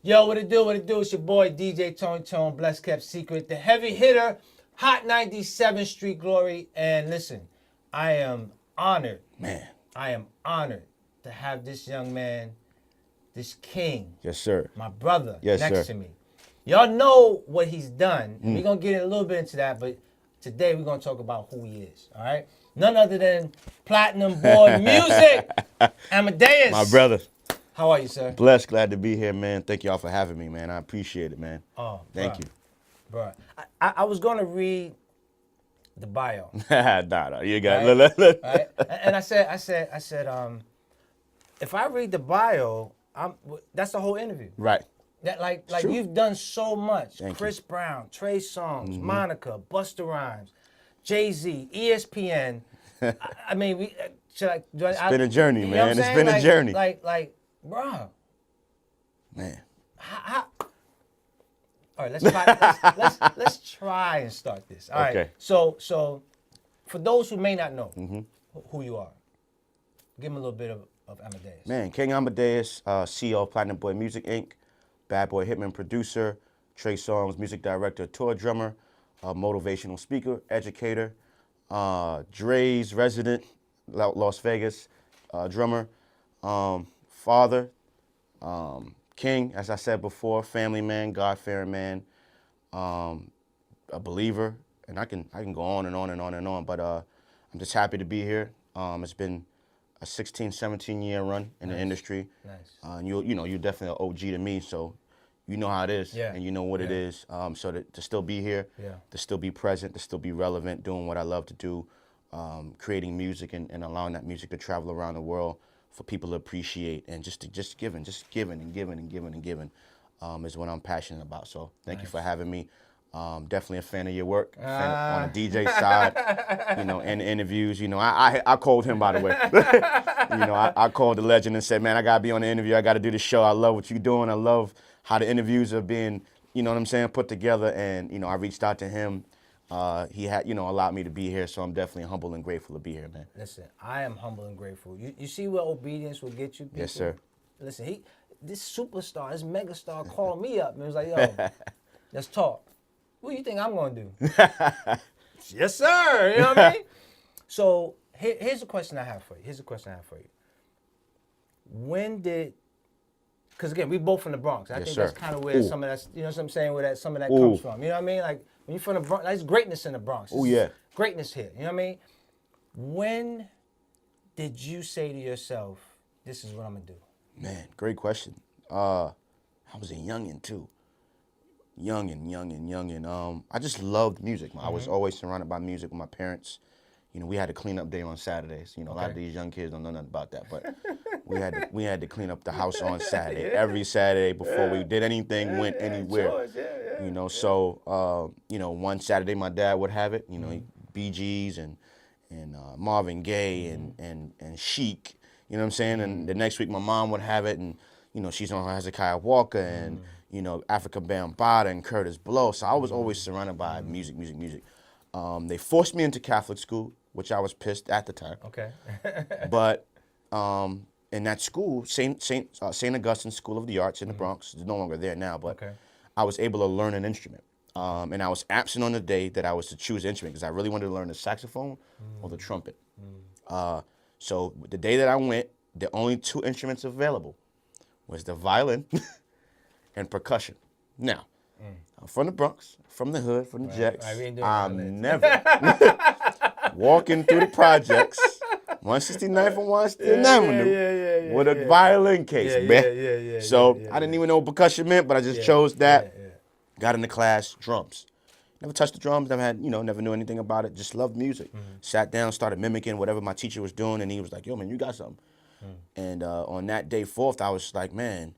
Yo, what it do? What it do? It's your boy DJ Tone, Blessed Kept Secret, the heavy hitter, Hot 97 Street Glory. And listen, I am honored. Man. I am honored to have this young man, this king. Yes, sir. My brother Yes, next sir. to me. Y'all know what he's done. And we're going to get a little bit into that, but today we're going to talk about who he is, all right? None other than Platinum Boy Music Amadeus. My brother. How are you, sir? Blessed, glad to be here, man. Thank y'all for having me, man. I appreciate it, man. Oh, Thank you. Bro, I was going to read the bio. nah, you got Right? it. Right? And I said, if I read the bio, that's the whole interview. Right. That like true. you've done so much. Thank Chris Brown, Trey Songz, Monica, Busta Rhymes, Jay-Z, ESPN. I mean, It's been a journey, you know what man. I'm It's saying? been a journey. Bro, Man. how, all right, let's try and start this. All right. Okay. So for those who may not know who you are, give them a little bit of Amadeus. Man, King Amadeus, CEO of Platinum Boy Music Inc., Bad Boy Hitman producer, Trey Songz music director, tour drummer, motivational speaker, educator, Dre's resident, Las Vegas drummer, father, king, as I said before, family man, God-fearing man, a believer, and I can go on and on and on and on, but I'm just happy to be here. It's been a 16, 17-year run in the industry. Nice. And you're definitely an OG to me, so you know how it is, Yeah. and you know what it is. So to still be here, to still be present, to still be relevant, doing what I love to do, creating music and allowing that music to travel around the world for people to appreciate, and just giving and giving is what I'm passionate about. So thank you for having me. Definitely a fan of your work, fan on the DJ side, and the interviews. I called him, by the way. I called the legend and said, man, I gotta be on the interview. I gotta do the show. I love what you're doing. I love how the interviews are being, put together. And I reached out to him. He had, allowed me to be here. So I'm definitely humble and grateful to be here, man. Listen, I am humble and grateful. You see where obedience will get you, people? Yes, sir. Listen, this superstar, this megastar called me up and was like, yo, let's talk. What do you think I'm going to do? Yes, sir. You know what I mean? So here's a question I have for you. When did, because again, we both from the Bronx. I think sir. that's kind of where some of that, you know what I'm saying, where some of that comes from. You know what I mean? Like, when you're from the Bronx, there's greatness in the Bronx. Oh, yeah. Greatness here. You know what I mean? When did you say to yourself, this is what I'm going to do? Man, great question. I was a youngin' too. Youngin'. I just loved music. I was always surrounded by music with my parents. We had to clean up day on Saturdays. A lot of these young kids don't know nothing about that, but we had to clean up the house on Saturday. Every Saturday before we did anything, went anywhere. So one Saturday my dad would have it. Bee Gees and Marvin Gaye and Chic. You know what I'm saying? And the next week my mom would have it, and she's on Hezekiah Walker and Africa Bambaataa and Curtis Blow. So I was always surrounded by music. They forced me into Catholic school, which I was pissed at the time. Okay. But in that school, St. Augustine School of the Arts in the Bronx, it's no longer there now, but I was able to learn an instrument. And I was absent on the day that I was to choose an instrument because I really wanted to learn the saxophone or the trumpet. So the day that I went, the only two instruments available was the violin and percussion. Now, I'm from the Bronx, from the hood, from the Jacks. I'm never walking through the projects, 169th and 169th Avenue, with a violin case, man. So I didn't even know what percussion meant, but I just chose that. Got into class, drums. Never touched the drums, never knew anything about it, just loved music. Sat down, started mimicking whatever my teacher was doing, and he was like, yo, man, you got something. And on that day, 4th, I was like, man,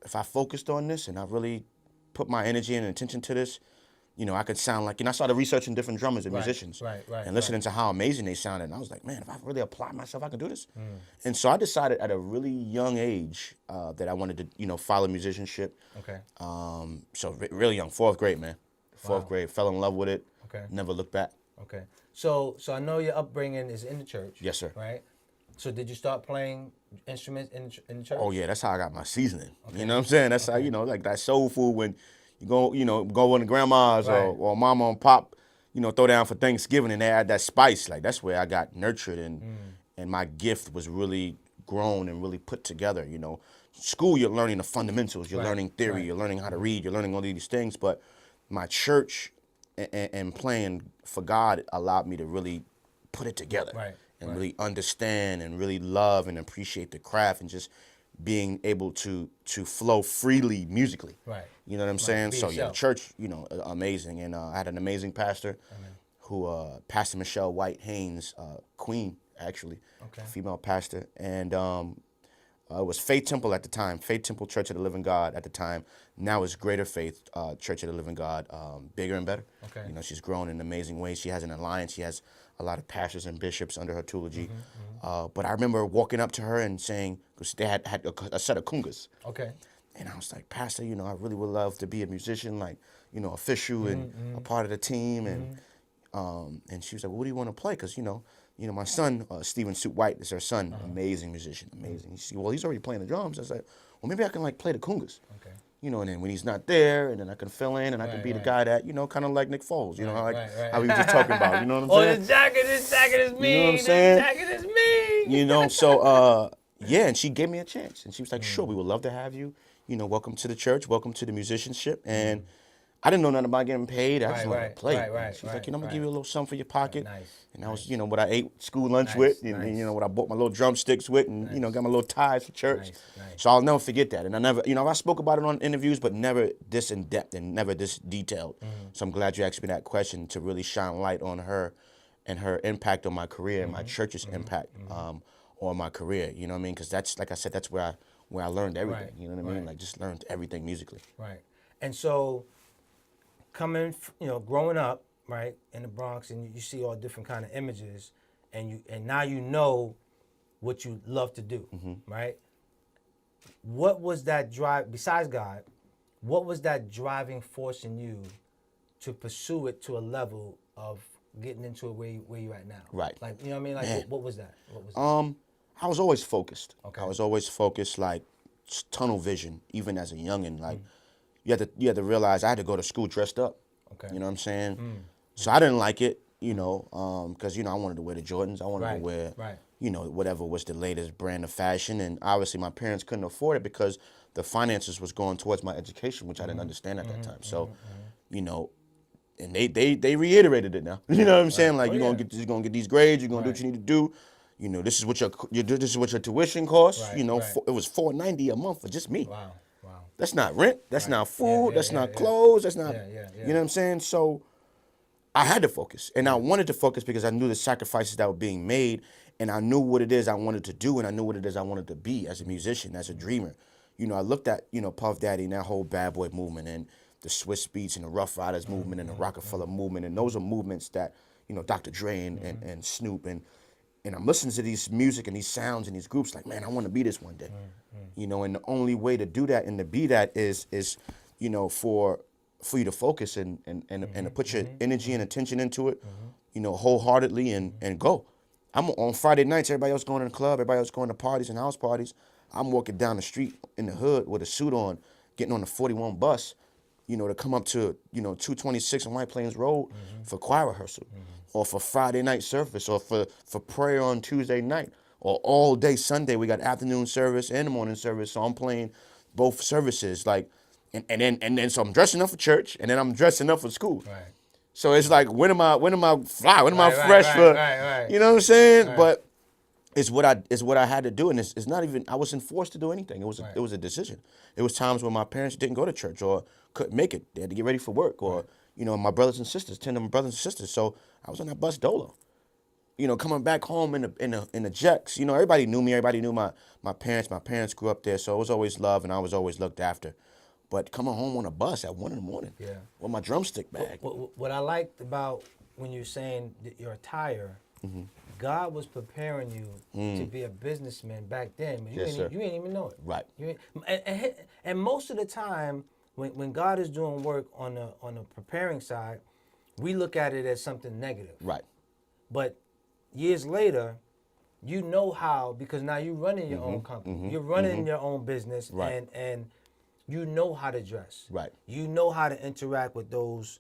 if I focused on this and I really put my energy and attention to this, I could sound like, I started researching different drummers and musicians and listening to how amazing they sounded. And I was like, man, if I really apply myself, I can do this. And so I decided at a really young age that I wanted to, follow musicianship. Okay. So really young, 4th grade, man. 4th grade, fell in love with it. Okay. Never looked back. Okay. So I know your upbringing is in the church. Yes, sir. Right? So did you start playing instruments in the church? Oh yeah, that's how I got my seasoning. Okay. You know what I'm saying? That's how, you know, like that soul food when you go to grandma's or mama and pop, throw down for Thanksgiving and they add that spice. Like that's where I got nurtured and my gift was really grown and really put together. School, you're learning the fundamentals, you're learning theory, you're learning how to read, you're learning all these things. But my church and playing for God allowed me to really put it together and really understand and really love and appreciate the craft and just being able to flow freely musically. Right. You know what I'm saying? So yeah, the church, amazing. And I had an amazing pastor who, Pastor Michelle White Haynes, Queen, actually, female pastor. And it was Faith Temple at the time, Faith Temple Church of the Living God at the time. Now it's Greater Faith Church of the Living God, bigger and better. Okay. She's grown in amazing ways. She has an alliance. She has a lot of pastors and bishops under her tutelage. But I remember walking up to her and saying, because they had a set of congas. Okay. And I was like, Pastor, I really would love to be a musician, like, official and a part of the team. And she was like, well, what do you want to play? Because, my son, Stephen Suit White, is her son, amazing musician, amazing. He said, well, he's already playing the drums. I was like, well, maybe I can play the congas. Okay. And then when he's not there, and then I can fill in, and I can be the guy that, kind of like Nick Foles, how we were just talking about, you know what I'm saying? Oh, this jacket is me. You know what I'm saying? This jacket is me. So, yeah, and she gave me a chance. And she was like, sure, we would love to have you. Welcome to the church, welcome to the musicianship. And I didn't know nothing about getting paid. I just wanted to play. She was like, I'm going to give you a little something for your pocket. Nice. And I was, what I ate school lunch with, and, what I bought my little drumsticks with, and, got my little ties for church. So I'll never forget that. And I never, I spoke about it on interviews, but never this in depth and never this detailed. So I'm glad you asked me that question to really shine light on her and her impact on my career and my church's impact on my career. You know what I mean? Because that's, like I said, that's where I learned everything. You know what I mean? Like just learned everything musically. Right. And so coming, growing up, right, in the Bronx, and you see all different kind of images, and now you know what you love to do, right? What was that drive, besides God, what was that driving force in you to pursue it to a level of getting into it where you're at now? Right. Like, you know what I mean? Like, what was that? I was always focused. Okay. I was always focused, like tunnel vision, even as a youngin'. Like, you had to realize I had to go to school dressed up. Okay. You know what I'm saying? So I didn't like it, because, I wanted to wear the Jordans. I wanted to wear, whatever was the latest brand of fashion. And obviously my parents couldn't afford it because the finances was going towards my education, which I didn't understand at that time. So, and they reiterated it now. You know what I'm saying? Like, you're gonna get these grades, you're gonna do what you need to do. This is what your tuition costs. It was $490 a month for just me. Wow. That's not rent. That's not food. That's not clothes. That's not. You know what I'm saying? So I had to focus, and I wanted to focus because I knew the sacrifices that were being made, and I knew what it is I wanted to do, and I knew what it is I wanted to be as a musician, as a dreamer. I looked at Puff Daddy and that whole bad boy movement, and the Swiss Beats and the Rough Riders movement and the Rockefeller movement, and those are movements that Dr. Dre and Snoop and I'm listening to these music and these sounds and these groups like, man, I want to be this one day. And the only way to do that and to be that is for you to focus and to put your energy and attention into it, wholeheartedly and go. I'm on Friday nights, everybody else going to the club, everybody else going to parties and house parties. I'm walking down the street in the hood with a suit on, getting on the 41 bus, to come up to, 226 on White Plains Road for choir rehearsal, or for Friday night service, or for prayer on Tuesday night, or all day Sunday. We got afternoon service and morning service, so I'm playing both services, like, and then so I'm dressing up for church, and then I'm dressing up for school. Right. So it's like, when am I fly? When am I fresh for? You know what I'm saying? Right. But it's what I had to do, and it's not even, I wasn't forced to do anything. It was a decision. It was times when my parents didn't go to church or couldn't make it. They had to get ready for work, or my brothers and sisters, 10 of my brothers and sisters. So I was on that bus dolo. Coming back home in the Jacks. Everybody knew me. Everybody knew my parents. My parents grew up there, so it was always love, and I was always looked after. But coming home on a bus at 1 a.m, with my drumstick bag. What I liked about when you're saying that your attire, God was preparing you to be a businessman back then. You ain't even know it. Right. And most of the time, when God is doing work on the preparing side, we look at it as something negative. Right. But years later, you know how, because now you're running your own company. You're running your own business, Right. and you know how to dress. Right. You know how to interact with those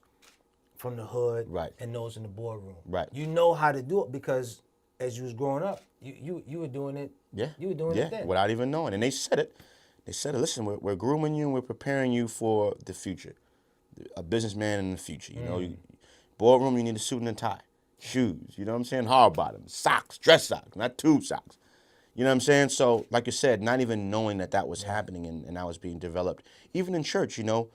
from the hood Right. and those in the boardroom. Right. You know how to do it because as you was growing up, you were doing it. Yeah. You were doing it then. Without even knowing. And they said it. They said, listen, we're grooming you and we're preparing you for the future. A businessman in the future. You know, boardroom, you need a suit and a tie. Shoes, you know what I'm saying? Hard bottoms, socks, dress socks, not tube socks. You know what I'm saying? So, like you said, not even knowing that was happening and that was being developed. Even in church, look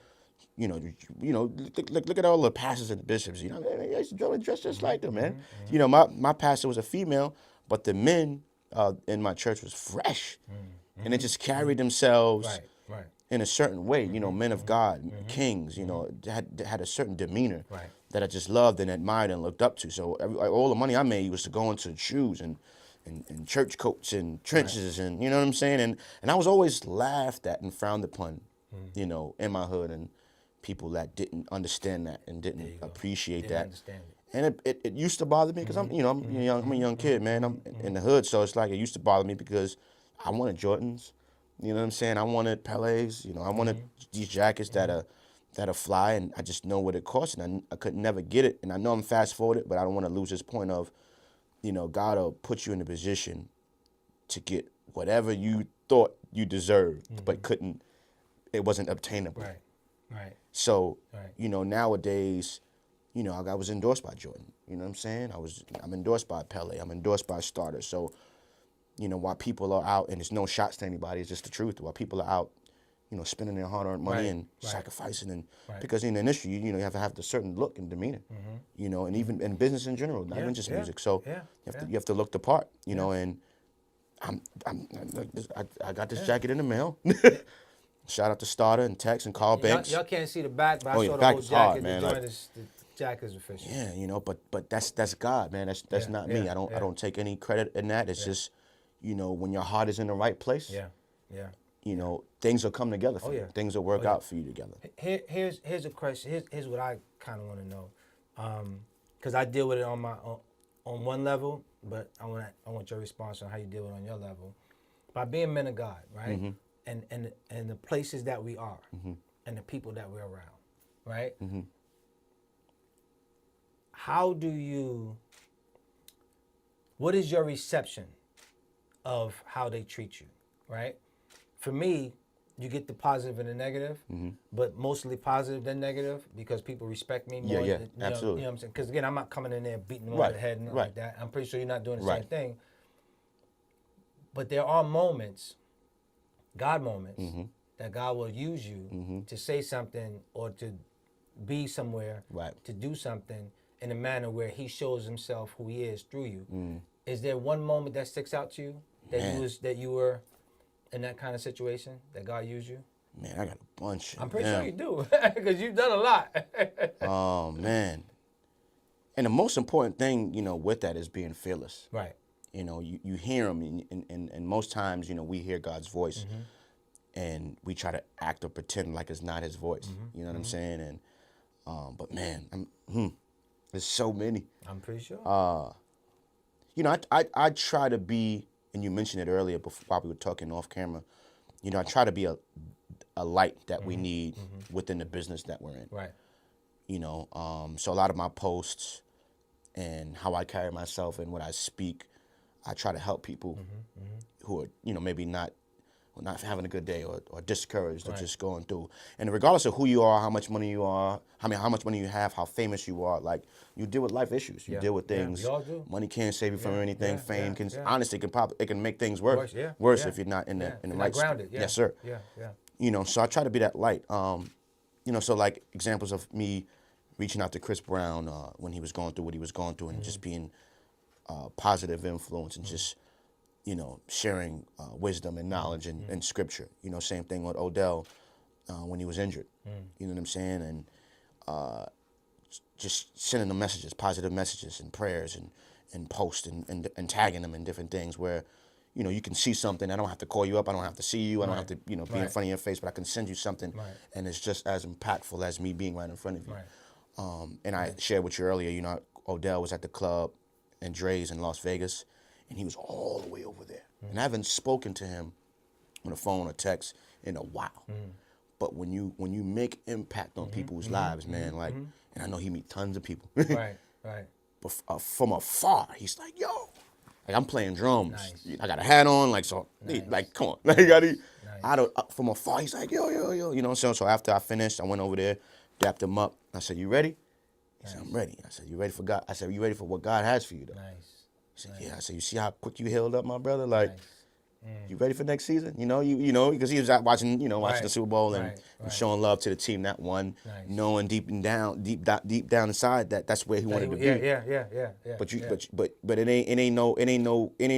at all the pastors and bishops. You know, they used to dress just like them, man. You know, my pastor was a female, but the men in my church was fresh. And they just carried themselves in a certain way, men of God, kings, had a certain demeanor that I just loved and admired and looked up to. So all the money I made was to go into shoes and church coats and trenches and, you know what I'm saying? And I was always laughed at and frowned upon, in my hood, and people that didn't understand that and didn't appreciate that. Understand it. And it used to bother me because I'm a young kid, man. I'm in the hood, so it's like it used to bother me because I wanted Jordans, you know what I'm saying? I wanted Pelés, I wanted these jackets that are fly, and I just know what it costs, and I could never get it. And I know I'm fast forwarded, but I don't want to lose this point of, God will put you in a position to get whatever you thought you deserved, but it wasn't obtainable. Right. So, nowadays, I was endorsed by Jordan. You know what I'm saying? I'm endorsed by Pelé. I'm endorsed by Starter. So, while people are out, and there's no shots to anybody, it's just the truth. While people are out, spending their hard-earned money and sacrificing, and because in the industry, you have to have a certain look and demeanor, and even in business in general, not even just music. So you have to look the part, and I got this jacket in the mail. Shout out to Starter and Tex and Carl Banks. Y'all can't see the back, but I saw the back whole is jacket. hard, man. The jacket is official. Yeah, but that's God, man. That's not me. I don't take any credit in that. It's just, when your heart is in the right place. Things will come together for you. Things will work out for you together. Here's a question. Here's what I kind of want to know, because I deal with it on one level, but I want your response on how you deal with it on your level. By being men of God, right, and the places that we are, and the people that we're around, right. What is your reception of how they treat you, right? For me, you get the positive and the negative, but mostly positive than negative because people respect me more. Yeah, absolutely. absolutely. You know what I'm saying? Because again, I'm not coming in there beating them on the head and nothing like that. I'm pretty sure you're not doing the same thing. But there are moments, God moments, that God will use you to say something or to be somewhere, to do something in a manner where He shows Himself who He is through you. Is there one moment that sticks out to you that you were in that kind of situation that God used you? Man, I got a bunch. I'm pretty sure you do because you've done a lot. Oh man, and the most important thing, with that is being fearless. Right. You hear Him, and most times, we hear God's voice, and we try to act or pretend like it's not His voice. You know what I'm saying? And but man, there's so many. I'm pretty sure. I try to be, and you mentioned it earlier while we were talking off camera. I try to be a light that we need within the business that we're in. Right. So a lot of my posts and how I carry myself and what I speak, I try to help people who are, maybe not having a good day or discouraged or just going through. And regardless of who you are, how much money you are, how much money you have, how famous you are, like you deal with life issues. You deal with things. We all do. Money can't save you from anything. Fame can honestly it can make things worse if you're not in the right grounded. Yes, sir. Yeah. So I try to be that light. So like examples of me reaching out to Chris Brown when he was going through what he was going through and just being a positive influence and just sharing wisdom and knowledge and scripture. Same thing with Odell when he was injured. You know what I'm saying? And just sending them messages, positive messages and prayers and posts and tagging them in different things where, you can see something. I don't have to call you up. I don't have to see you. I don't have to, be in front of your face, but I can send you something and it's just as impactful as me being right in front of you. And I shared with you earlier, Odell was at the club and Dre's in Las Vegas, and he was all the way over there. And I haven't spoken to him on the phone or text in a while. But when you make impact on people's lives, man, like, and I know he meet tons of people. Right. But from afar, he's like, yo, like I'm playing drums. Nice. I got a hat on, like, so, like, come on. Like, from afar, he's like, yo, you know what I'm saying? So after I finished, I went over there, dapped him up. I said, you ready? He said, I'm ready. I said, you ready for God? I said, you ready for what God has for you, though? Nice. He said, yeah. I said, you see how quick you healed up, my brother? Like, you ready for next season? You know, because he was out watching the Super Bowl and showing love to the team that won, knowing deep down inside that's where he wanted to be. Yeah. But it ain't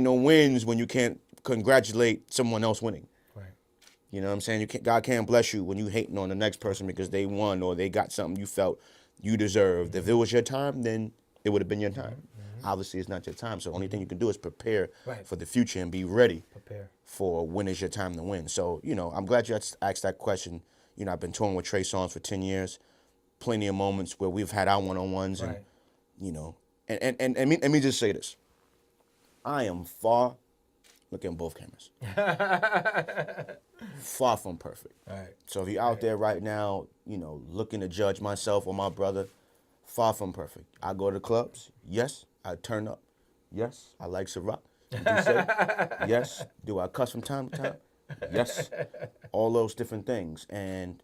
no wins when you can't congratulate someone else winning. Right. You know what I'm saying? God can't bless you when you hating on the next person because they won or they got something you felt you deserved. If it was your time, then it would have been your time. Obviously, it's not your time. So the only thing you can do is prepare for the future and be ready for when is your time to win. So, I'm glad you asked that question. I've been touring with Trey Songz for 10 years. Plenty of moments where we've had our one-on-ones. And, and let me just say this. I am far, look in both cameras, far from perfect. Right. So if you're out there right now, looking to judge myself or my brother, far from perfect. I go to the clubs. Yes, I turn up. Yes, I like Ciroc. Yes. Do I cuss from time to time? Yes. All those different things. And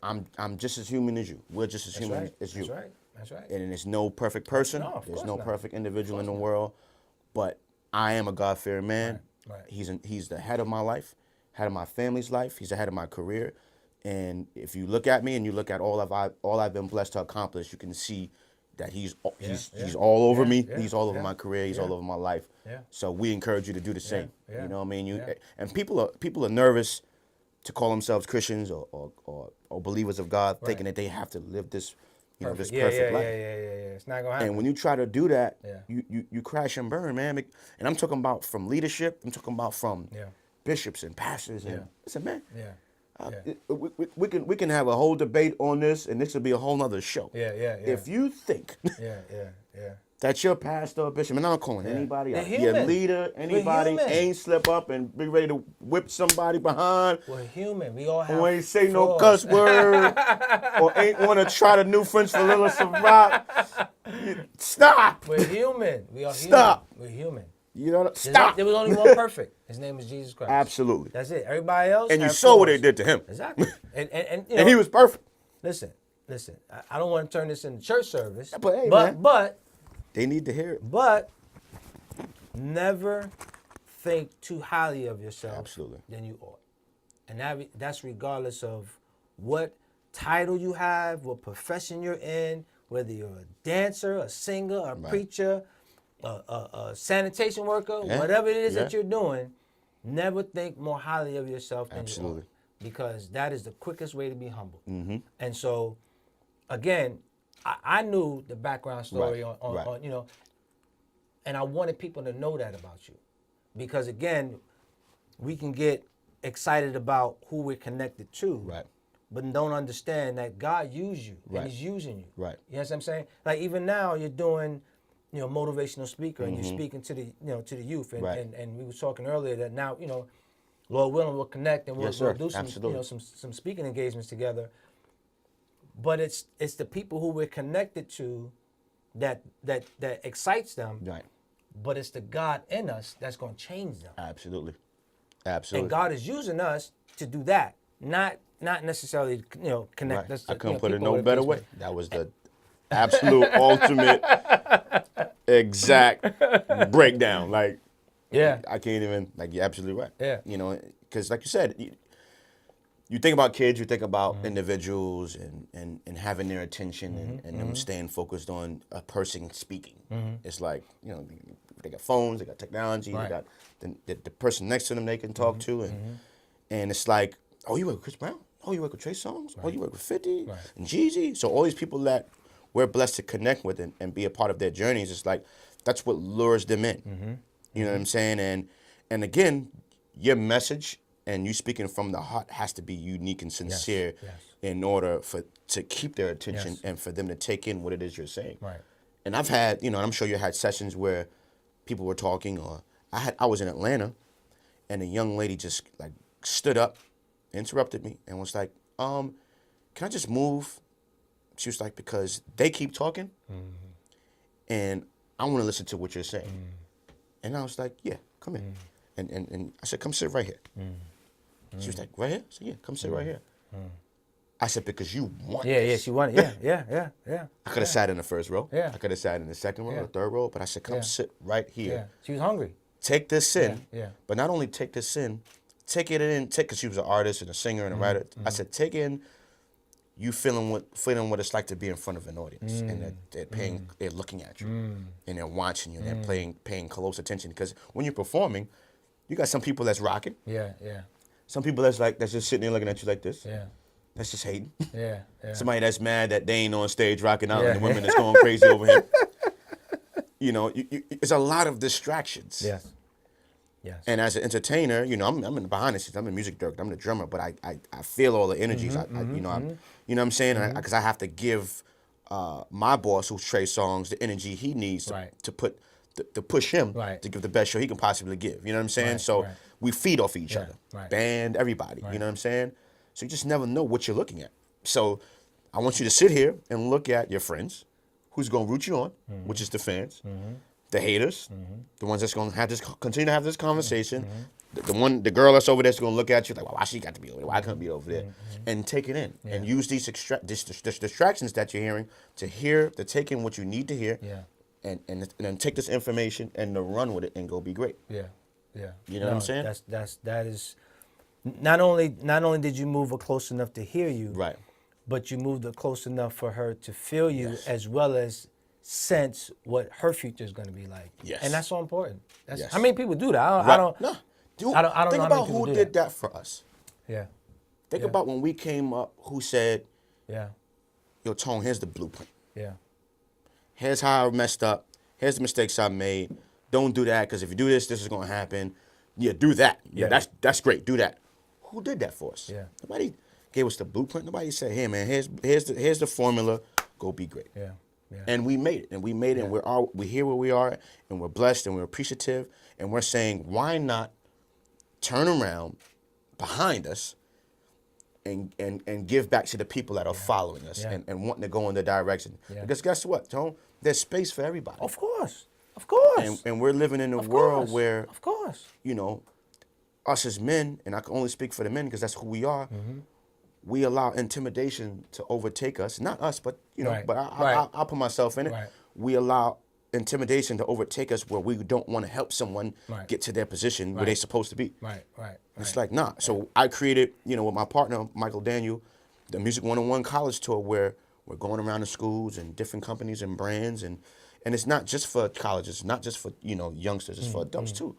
I'm just as human as you. We're just as human as you. That's right. And there's no perfect person. No, there's no not. perfect individual in the world. But I am a God-fearing man. Right. He's the head of my life, head of my family's life. He's the head of my career. And if you look at me and you look at all I've been blessed to accomplish, you can see that he's all over me. He's all over my career. He's all over my life. Yeah. So we encourage you to do the same. You know what I mean? And people are nervous to call themselves Christians or believers of God, thinking that they have to live this this perfect life. It's not gonna happen. And when you try to do that, you crash and burn, man. And I'm talking about from leadership. I'm talking about from bishops and pastors. And listen, man. We can have a whole debate on this, and this will be a whole nother show. If you think that your pastor or bishop, and I'm not calling anybody out, your leader, anybody ain't slip up and be ready to whip somebody behind. We're human. We all have. Or ain't say no cuss word, or ain't want to try the new French vanilla Ciroc. Stop. We're human. We are human. Stop. We're human. Stop. There was only one perfect. His name is Jesus Christ. Absolutely. That's it. Everybody else. And you saw what they did to him. Exactly. And he was perfect. Listen. I don't want to turn this into church service. But they need to hear it. But never think too highly of yourself than you ought. And that's regardless of what title you have, what profession you're in, whether you're a dancer, a singer, a preacher, a sanitation worker, whatever it is that you're doing, never think more highly of yourself than you ought. Because that is the quickest way to be humble. And so, again, I knew the background story on and I wanted people to know that about you. Because again, we can get excited about who we're connected to, but don't understand that God used you and He's using you. You know what I'm saying? Like even now you're doing, motivational speaker and you're speaking to the, to the youth. And we were talking earlier that now, Lord willing, we'll connect and we'll do some, some speaking engagements together. But it's the people who we're connected to that excites them. But it's the God in us that's going to change them. Absolutely. And God is using us to do that, not necessarily connect us. I couldn't put it no better way. That was the absolute ultimate exact breakdown. Like, I can't even, you're absolutely right. Because like you said, you think about kids, you think about individuals and having their attention and them staying focused on a person speaking. It's like, they got phones, they got technology, they got the person next to them they can talk to. And it's like, oh, you work with Chris Brown? Oh, you work with Trey Songz? Oh, you work with 50 and Jeezy? So all these people that we're blessed to connect with and be a part of their journeys, it's like, that's what lures them in. You know what I'm saying? And again, your message and you speaking from the heart has to be unique and sincere in order to keep their attention and for them to take in what it is you're saying. And I've had, and I'm sure you had sessions where people were talking, or I was in Atlanta, and a young lady just like stood up, interrupted me, and was like, can I just move? She was like, because they keep talking, and I want to listen to what you're saying. And I was like, yeah, come in. And I said, come sit right here. She was like, right here? I said, yeah, come sit right here. I said, because you want this. Yeah, she wanted, yeah. I could have sat in the first row. Yeah. I could have sat in the second row, the third row, but I said, come sit right here. Yeah, she was hungry. Take this in, Yeah. but not only take this in, take it in, because she was an artist and a singer and a writer. I said, take in you feeling what it's like to be in front of an audience, and they're looking at you, and they're watching you, and they're paying close attention. Because when you're performing, you got some people that's rocking. Yeah. Some people that's just sitting there looking at you like this. Yeah. That's just hating. Yeah. Somebody that's mad that they ain't on stage rocking out, and the women that's going crazy over him. You know, it's a lot of distractions. Yes. And as an entertainer, you know, I'm in the behind the scenes. I'm the music director. I'm the drummer, but I feel all the energies. You know what I'm saying? Because I have to give my boss, who's Trey Songz, the energy he needs to push him to give the best show he can possibly give. You know what I'm saying? So we feed off each other. Band, everybody. You know what I'm saying? So you just never know what you're looking at. So I want you to sit here and look at your friends, who's going to root you on, which is the fans, the haters, the ones that's going to continue to have this conversation, the girl that's over there's going to look at you like, well, why she got to be over there? Why can't I be over there? And take it in and use these distractions that you're hearing to take in what you need to hear, and then take this information and to run with it and go be great. Yeah. You know what I'm saying? That is. Not only did you move her close enough to hear you, Right. but you moved her close enough for her to feel you, as well as sense what her future is going to be like. Yes. And that's so important. Yes. How many people do that? I don't No. I don't Think know how about many people who do did that for us. Yeah. Think about when we came up, who said, Yeah. yo, Tone, here's the blueprint. Yeah. Here's how I messed up. Here's the mistakes I made. Don't do that, because if you do this, this is going to happen. Yeah, do that. Yeah, that's great. Do that. Who did that for us? Yeah. Nobody gave us the blueprint. Nobody said, hey, man, here's the formula. Go be great. Yeah. And we made it. And we're here where we are, and we're blessed, and we're appreciative, and we're saying, why not turn around behind us and give back to the people that are following us and wanting to go in the direction. Yeah. Because guess what, Tone? There's space for everybody. Of course. And we're living in a world where, of course, you know, us as men, and I can only speak for the men because that's who we are, we allow intimidation to overtake us. Not us, but, you know, but I'll put myself in it. Right. We allow intimidation to overtake us where we don't want to help someone get to their position where they're supposed to be. Right. It's like, nah. So I created, you know, with my partner, Michael Daniel, the Music 101 college tour where we're going around the schools and different companies and brands. And it's not just for colleges, not just for, you know, youngsters. It's for adults, too.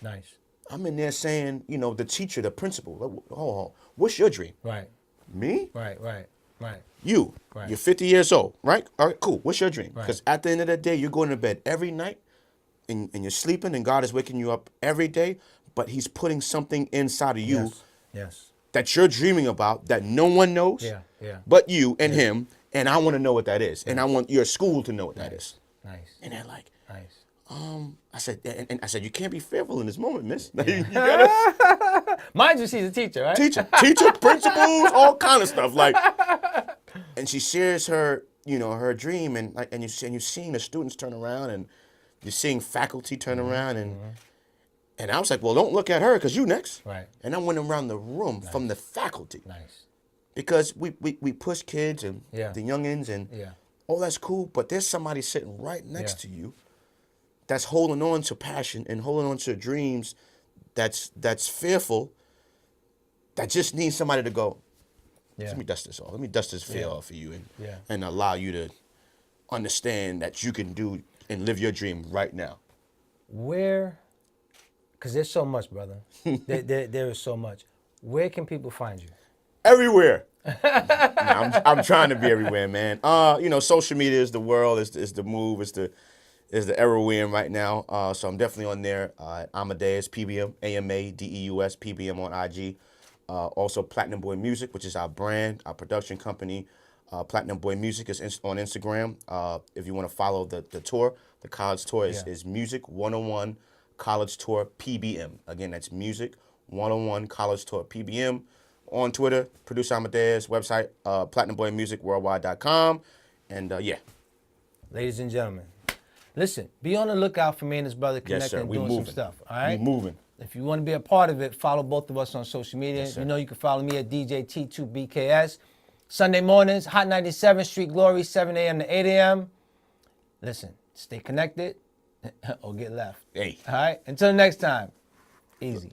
Nice. I'm in there saying, you know, the teacher, the principal, oh, what's your dream? Right. Me? Right. You. Right. You're 50 years old, right? All right, cool. What's your dream? Right. Because at the end of the day, you're going to bed every night and you're sleeping and God is waking you up every day, but he's putting something inside of you Yes. that you're dreaming about that no one knows but you and him, and I want to know what that is. And I want your school to know what that is. Nice. And they're like, Nice. I said, and I said, you can't be fearful in this moment, miss. You gotta Mind you, she's a teacher, right? teacher, principals, all kind of stuff. Like, and she shares her, you know, her dream, and like, and you're seeing the students turn around, and you're seeing faculty turn around, and I was like, well, don't look at her, because you next. Right. And I went around the room from the faculty. Nice. Because we push kids and the youngins, and all that's cool, but there's somebody sitting right next to you that's holding on to passion and holding on to dreams that's fearful, that just needs somebody to go, let me dust this off. Let me dust this fear off of you and allow you to understand that you can do and live your dream right now. Where, because there's so much, brother. there is so much. Where can people find you? Everywhere. I'm trying to be everywhere, man. You know, social media is the world, is the move, is the era we're in right now. So I'm definitely on there. Amadeus, PBM, AMADEUS, PBM on IG. Also Platinum Boy Music, which is our brand, our production company. Platinum Boy Music is on Instagram. If you want to follow the tour, the college tour is Music 101 College Tour PBM. Again, that's Music 101 College Tour PBM. On Twitter, Producer Amadeus, website, platinumboymusicworldwide.com. And yeah. Ladies and gentlemen, listen, be on the lookout for me and his brother connecting and doing some stuff. All right? We moving. If you want to be a part of it, follow both of us on social media. Yes, you know you can follow me at DJ T2BKS. Sunday mornings, Hot 97 Street Glory, 7 a.m. to 8 a.m. Listen, stay connected or get left. Hey. All right? Until next time, easy.